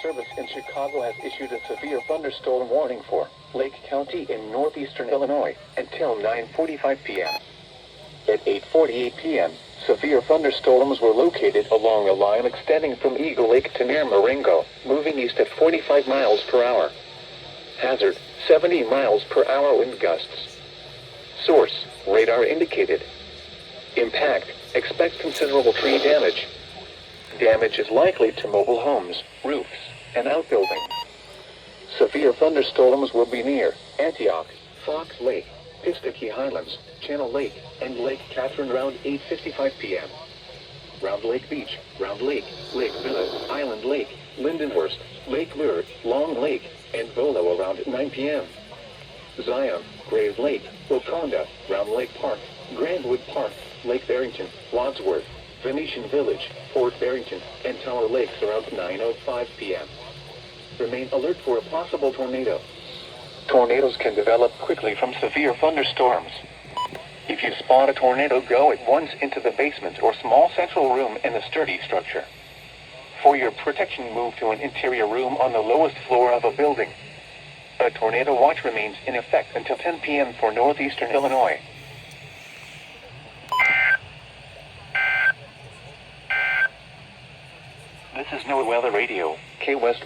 Service in Chicago has issued a severe thunderstorm warning for Lake County in northeastern Illinois until 9:45 p.m. At 8:48 p.m., severe thunderstorms were located along a line extending from Eagle Lake to near Marengo, moving east at 45 miles per hour. Hazard, 70 miles per hour wind gusts. Source, radar indicated. Impact, expect considerable tree damage. Damage is likely to mobile homes, roofs, and outbuildings. Severe thunderstorms will be near Antioch, Fox Lake, Pistakee Highlands, Channel Lake, and Lake Catherine around 8:55 p.m. Round Lake Beach, Round Lake, Lake Villa, Island Lake, Lindenhurst, Lake Lure, Long Lake, and Volo around 9 p.m. Zion, Grave Lake, Waconda, Round Lake Park, Grandwood Park, Lake Barrington, Wadsworth, Venetian Village, Fort Barrington, and Tower Lakes around 9:05 p.m. Remain alert for a possible tornado. Tornadoes can develop quickly from severe thunderstorms. If you spot a tornado, go at once into the basement or small central room in the sturdy structure. For your protection, move to an interior room on the lowest floor of a building. A tornado watch remains in effect until 10 p.m. for northeastern Illinois. This is NOAA Weather Radio, K West